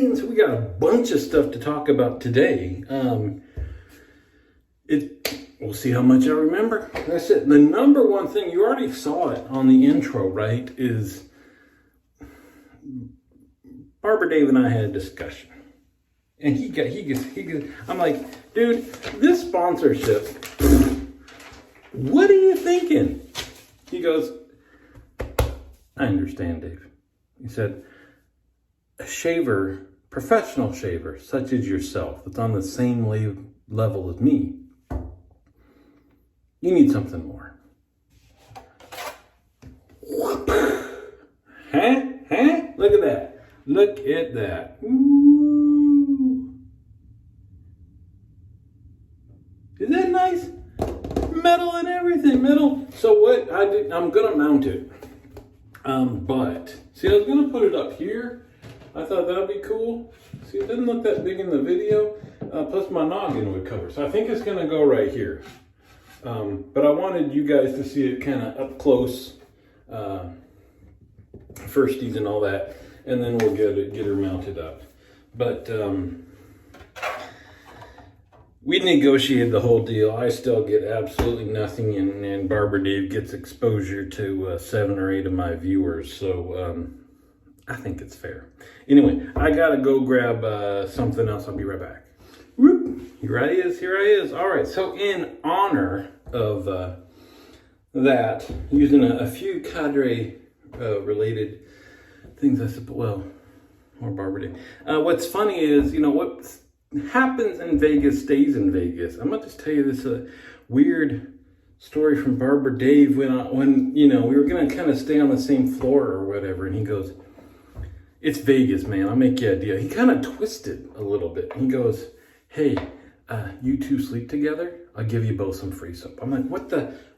man, so we got a bunch of stuff to talk about today. We'll see how much I remember. That's it. The number one thing, you already saw it on the intro, right, is Barbara Dave and I had a discussion. And he gets, I'm like, dude, this sponsorship, what are you thinking? He goes, I understand, Dave. He said, a shaver, professional shaver, such as yourself, that's on the same level as me, you need something more. Huh? Look at that. Look at that. Ooh. Is that nice? Metal and everything, metal. So what I did, I'm gonna mount it. But see, I was gonna put it up here. I thought that'd be cool. See, it didn't look that big in the video. Plus my noggin would cover. So I think it's gonna go right here. But I wanted you guys to see it kind of up close, firsties and all that, and then we'll get her mounted up. But we negotiated the whole deal. I still get absolutely nothing, and Barbara Dave gets exposure to 7 or 8 of my viewers. So I think it's fair. Anyway, I gotta go grab something else. I'll be right back. Whoop. Here I is. All right, so in honor of that, using a few cadre related things, I said, well, more Barbara Dave. What's funny is, what happens in Vegas stays in Vegas. I'm gonna just tell you this weird story from Barbara Dave when we were gonna kind of stay on the same floor or whatever, and he goes, it's Vegas, man, I'll make you a deal. He kind of twisted a little bit. He goes, hey, you two sleep together, I'll give you both some free soap. I'm like,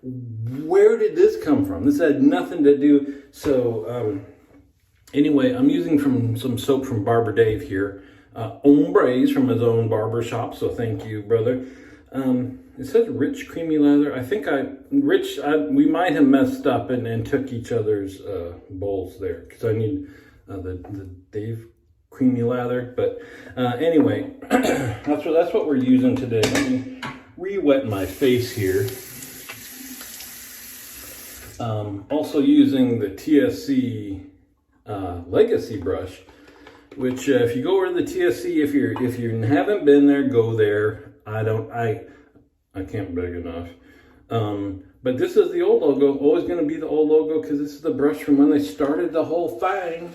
where did this come from? This had nothing to do. So anyway, I'm using some soap from Barbara Dave here. Hombres from his own barber shop. So thank you, brother. It says rich creamy lather. I think we might have messed up and took each other's bowls there, because I need the Dave creamy lather. But anyway, that's what we're using today. Let me re-wet my face here. Also using the TSC Legacy brush, which if you go over to the TSC, if you haven't been there, go there. I can't beg enough. But this is the old logo, always going to be the old logo, because this is the brush from when they started the whole thing.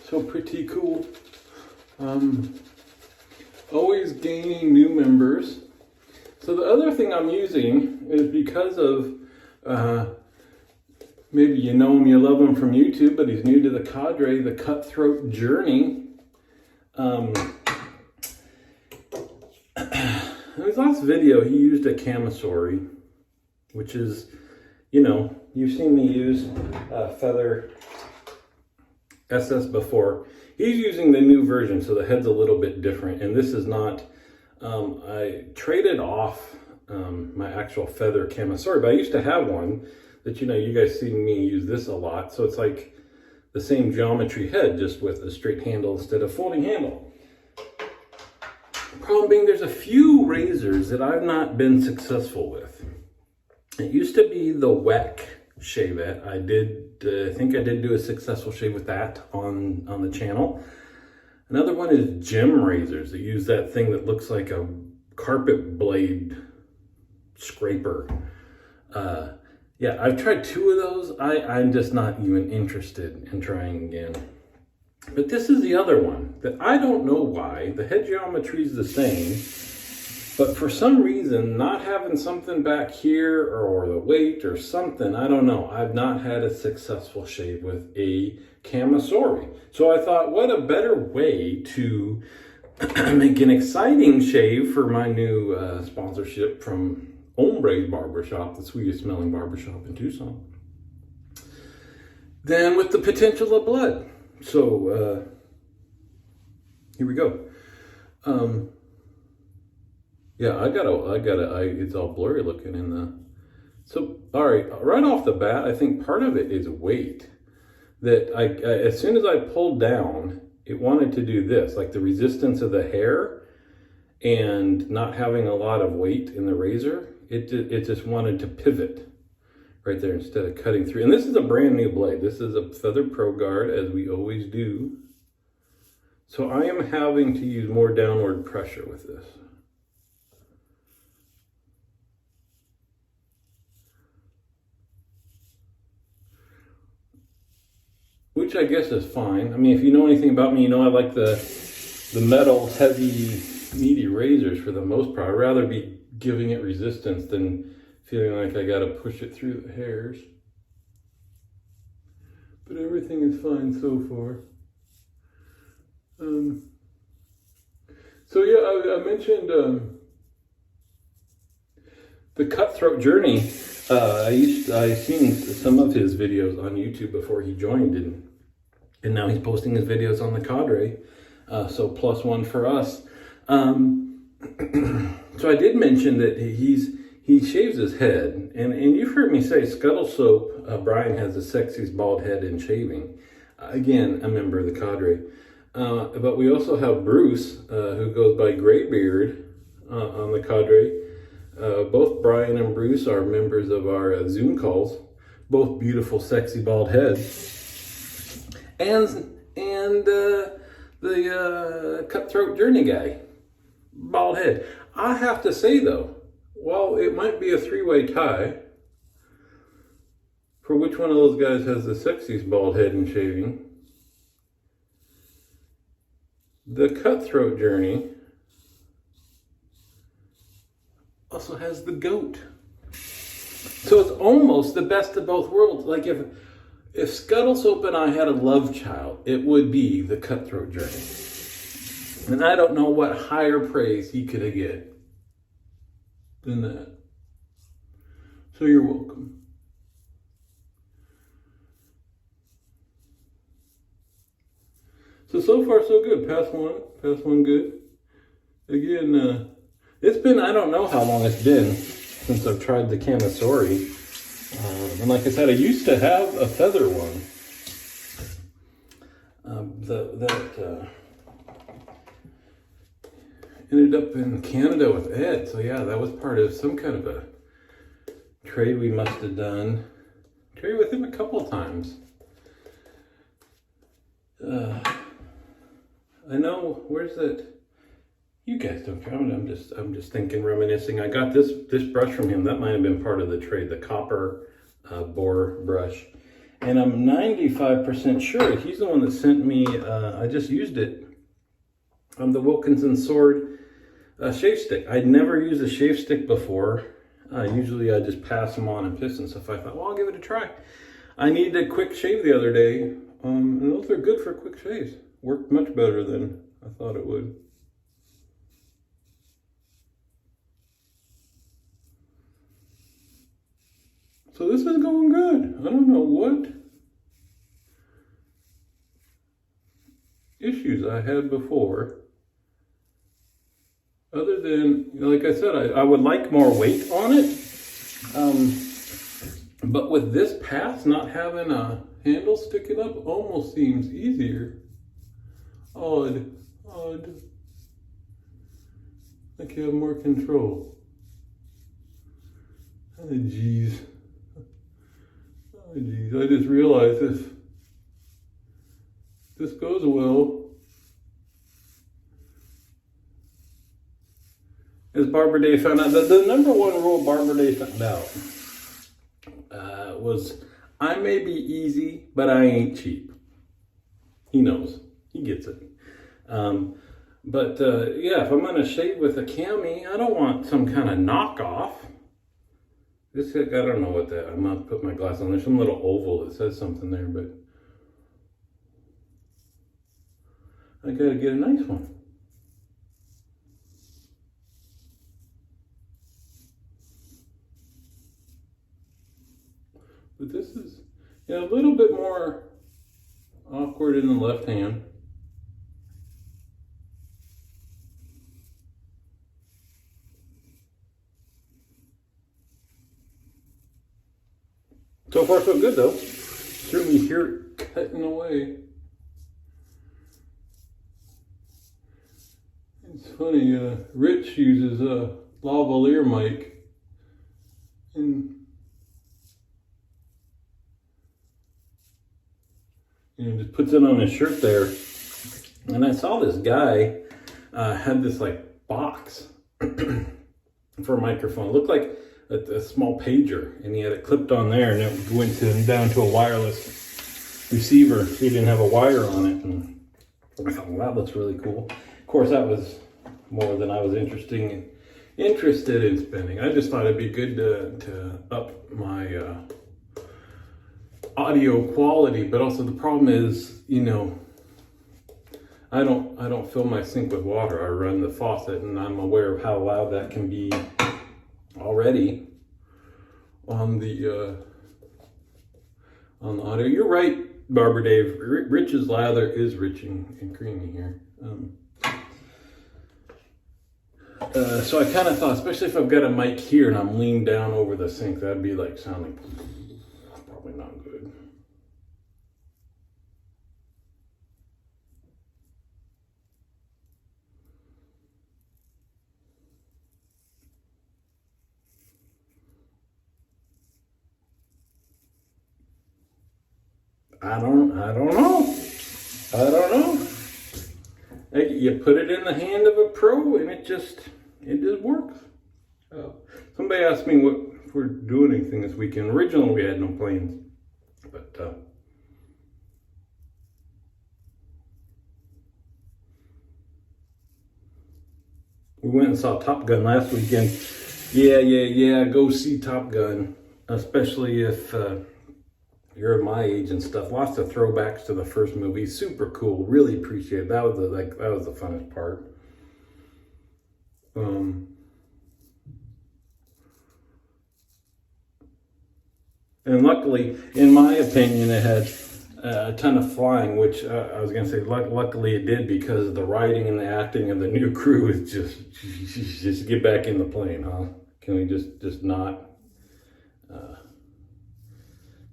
So pretty cool. Always gaining new members. So the other thing I'm using is because of, maybe you know him, you love him from YouTube, but he's new to the cadre, the Cutthroat Journey. In his last video, he used a camisori, which is, you've seen me use Feather SS before. He's using the new version, so the head's a little bit different. And this is not, I traded off my actual Feather camisori, but I used to have one that, you guys see me use this a lot. So it's like the same geometry head, just with a straight handle instead of folding handle. Problem being, there's a few razors that I've not been successful with. It used to be the WEC shavette. I think I did do a successful shave with that on the channel. Another one is gem razors. They use that thing that looks like a carpet blade scraper. Yeah, I've tried 2 of those. I'm just not even interested in trying again. But this is the other one that I don't know why. The head geometry is the same, but for some reason, not having something back here or the weight or something, I don't know. I've not had a successful shave with a camisori. So I thought, what a better way to make an exciting shave for my new sponsorship from Hombres Barbershop, the sweetest smelling barbershop in Tucson, than with the potential of blood. So here we go. Yeah, it's all blurry looking in the, so, all right off the bat, I think part of it is weight. That as soon as I pulled down, it wanted to do this, like the resistance of the hair and not having a lot of weight in the razor. It just wanted to pivot right there instead of cutting through. And this is a brand new blade. This is a Feather Pro Guard, as we always do. So I am having to use more downward pressure with this. Which I guess is fine. I mean, if you know anything about me, you know I like the metal, heavy, meaty razors for the most part. I'd rather be giving it resistance than feeling like I gotta push it through the hairs. But everything is fine so far. So yeah, I mentioned the cutthroat journey. I seen some of his videos on YouTube before he joined, and now he's posting his videos on the Cadre. So +1 for us. So I did mention that he shaves his head, and you've heard me say Scuttle Soap, Brian has the sexiest bald head in shaving. Again, a member of the Cadre. But we also have Bruce, who goes by Graybeard on the Cadre. Both Brian and Bruce are members of our Zoom calls. Both beautiful, sexy bald heads. And the Cutthroat Journey guy, bald head. I have to say though, while it might be a three-way tie for which one of those guys has the sexiest bald head in shaving, the Cutthroat Journey also has the goat. So it's almost the best of both worlds. Like if Scuttle Soap and I had a love child, it would be the Cutthroat Journey. And I don't know what higher praise he could get than that. So you're welcome. So far so good. Pass one good. Again, it's been, I don't know how long it's been since I've tried the Camisori. And like I said, I used to have a feather one. That ended up in Canada with Ed. So yeah, that was part of some kind of a trade we must have done. Traded with him a couple of times. I know, where's that? You guys don't care. I'm just thinking, reminiscing. I got this brush from him. That might have been part of the trade, the copper bore brush. And I'm 95% sure he's the one that sent me, I just used it, the Wilkinson Sword shave stick. I'd never used a shave stick before. Usually I just pass them on and piston stuff. I thought, well, I'll give it a try. I needed a quick shave the other day, and those are good for quick shaves. Worked much better than I thought it would. So this is going good. I don't know what issues I had before. Other than, like I said, I would like more weight on it. But with this path, not having a handle sticking up almost seems easier. Odd. Like you have more control. Oh, geez. I just realized if this goes well, as Barbara Day found out, the number one rule Barbara Day found out was, I may be easy, but I ain't cheap. He knows. He gets it. Yeah, if I'm going to shave with a cami, I don't want some kind of knockoff. This, I don't know what that, I'm going to put my glass on. There's some little oval that says something there, but I got to get a nice one. But this is, yeah, a little bit more awkward in the left hand. So far so good though. Certainly hear it cutting away. funny. Rich uses a lavalier mic, and just puts it on his shirt there. And I saw this guy had this like box for a microphone. It looked like a small pager, and he had it clipped on there, and it went down to a wireless receiver. He didn't have a wire on it, and I thought, wow, that's really cool. Of course, that was more than I was interested in spending. I just thought it'd be good to up my audio quality, but also the problem is, I don't fill my sink with water. I run the faucet, and I'm aware of how loud that can be already on the audio. You're right, Barber Dave. Rich's lather is rich and creamy here. So I kind of thought, especially if I've got a mic here and I'm leaned down over the sink, that'd be like sounding probably not good. I don't know. You put it in the hand of a pro, and it just works. Somebody asked me if we're doing anything this weekend. Originally, we had no plans, but we went and saw Top Gun last weekend. Yeah. Go see Top Gun, especially if you're my age and stuff. Lots of throwbacks to the first movie. Super cool. Really appreciate it. That was the funnest part. And luckily, in my opinion, it had a ton of flying, which I was gonna say. Luckily, it did, because the writing and the acting of the new crew is just get back in the plane, huh? Can we just not?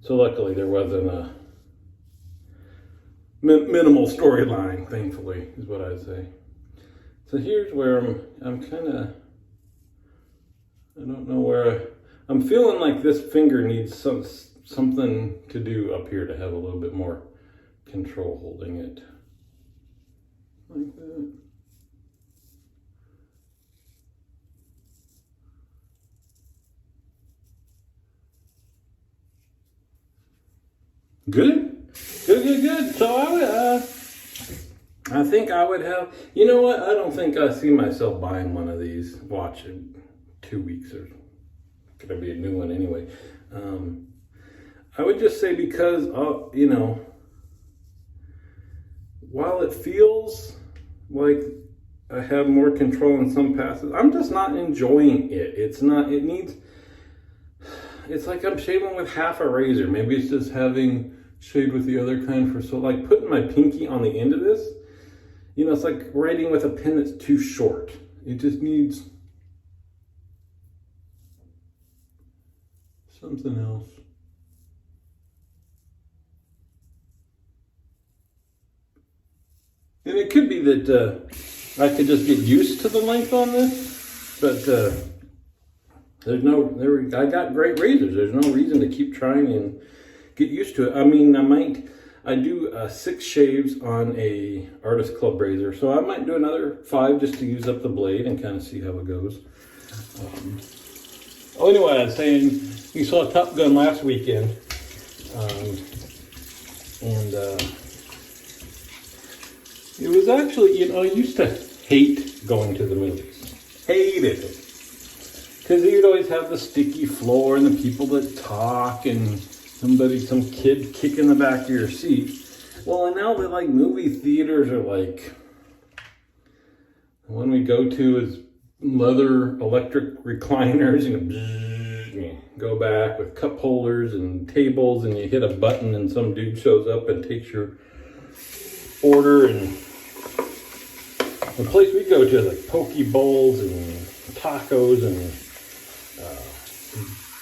So luckily there wasn't a minimal storyline, thankfully, is what I'd say. So here's where I'm kind of, I don't know where, I'm feeling like this finger needs something to do up here to have a little bit more control holding it. Like that. Good. So I think I would have, you know what? I don't think I see myself buying one of these watch in 2 weeks, or gonna be a new one anyway. I would just say, because while it feels like I have more control in some passes, I'm just not enjoying it. It's like I'm shaving with half a razor. Maybe it's just having shaved with the other kind for so, like putting my pinky on the end of this, it's like writing with a pen that's too short. It just needs something else. And it could be that I could just get used to the length on this, but I got great razors. There's no reason to keep trying and get used to it. I mean, I do 6 shaves on a Artist Club razor, so I might do another 5 just to use up the blade and kind of see how it goes. Anyway, I was saying, we saw Top Gun last weekend, and it was actually, I used to hate going to the movies. Hated it. Because you'd always have the sticky floor and the people that talk and some kid kick in the back of your seat. Well, and now that like movie theaters are like, the one we go to is leather electric recliners, you go back with cup holders and tables, and you hit a button and some dude shows up and takes your order. And the place we go to is like poke bowls and tacos and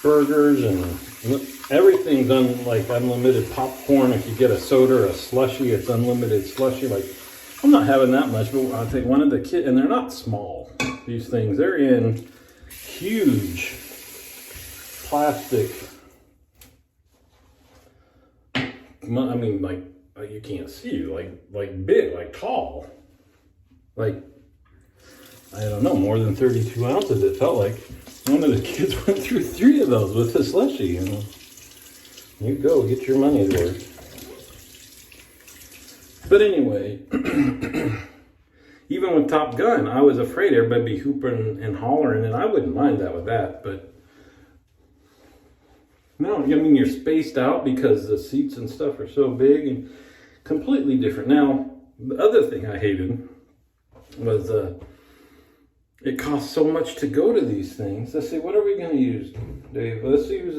burgers, and everything's like unlimited popcorn. If you get a soda or a slushie, it's unlimited slushie. Like, I'm not having that much, but I think one of the kids, and they're not small, these things. They're in huge plastic, I mean, like, you can't see, like big, like tall. Like, I don't know, more than 32 ounces, it felt like. One of the kids went through 3 of those with a slushie, you know. You go, get your money's worth. But anyway, even with Top Gun, I was afraid everybody'd be hooping and hollering, and I wouldn't mind that with that, but no, I mean, you're spaced out because the seats and stuff are so big and completely different. Now, the other thing I hated was it costs so much to go to these things. Let's see, what are we going to use, Dave? Let's use,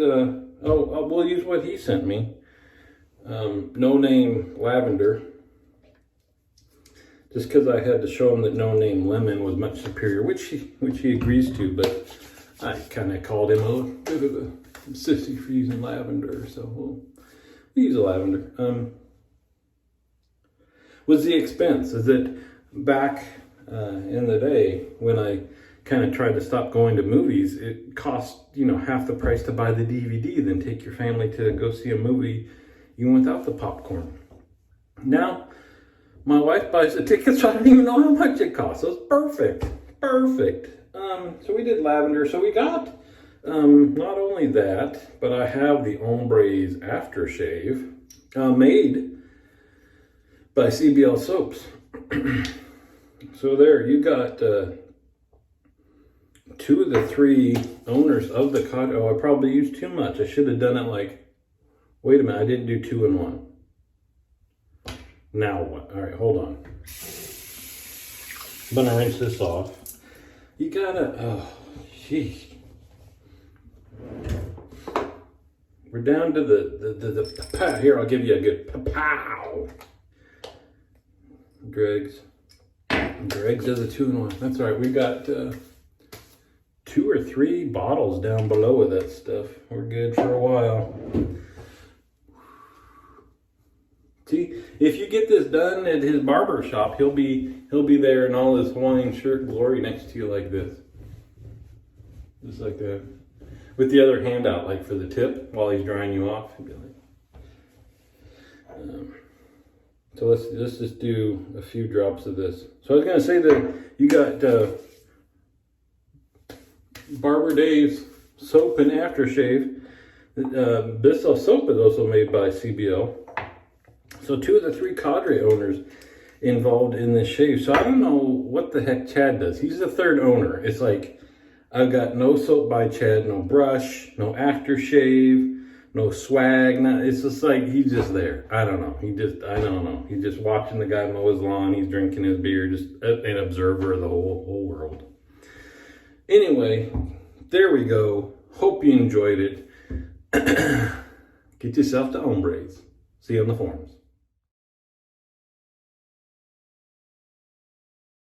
we'll use what he sent me. No Name Lavender. Just because I had to show him that No Name Lemon was much superior, which he agrees to, but I kind of called him a bit of a sissy for using lavender, so we'll use a lavender. Was the expense? Is it back in the day when I kind of tried to stop going to movies, it cost, you know, half the price to buy the DVD than take your family to go see a movie even without the popcorn. Now, my wife buys the tickets, so I don't even know how much it costs. So it's perfect. So we did lavender. So we got not only that, but I have the Hombres aftershave made by CBL Soaps. So there, you got 2 of the 3 owners of the cottage. Oh, I probably used too much. I should have done it like, wait a minute, I didn't do 2 in 1. Now what? All right, hold on. I'm gonna rinse this off. You gotta, oh, jeez. We're down to the here, I'll give you a good pow. Greg's does a 2 in 1. That's all right. We got 2 or 3 bottles down below of that stuff. We're good for a while. See, if you get this done at his barber shop, he'll be there in all his Hawaiian shirt glory next to you like this. Just like that. With the other hand out, like for the tip, while he's drying you off. He'll be like, so let's just do a few drops of this. So I was going to say that you got Barber Dave's soap and aftershave. This soap is also made by CBL. So 2 of the 3 cadre owners involved in this shave. So I don't know what the heck Chad does. He's the 3rd owner. It's like, I've got no soap by Chad, no brush, no aftershave, no swag. It's just like, he's just there. I don't know. I don't know. He's just watching the guy mow his lawn. He's drinking his beer, just an observer of the whole world. Anyway, there we go. Hope you enjoyed it. Get yourself to Hombres. See you on the forum.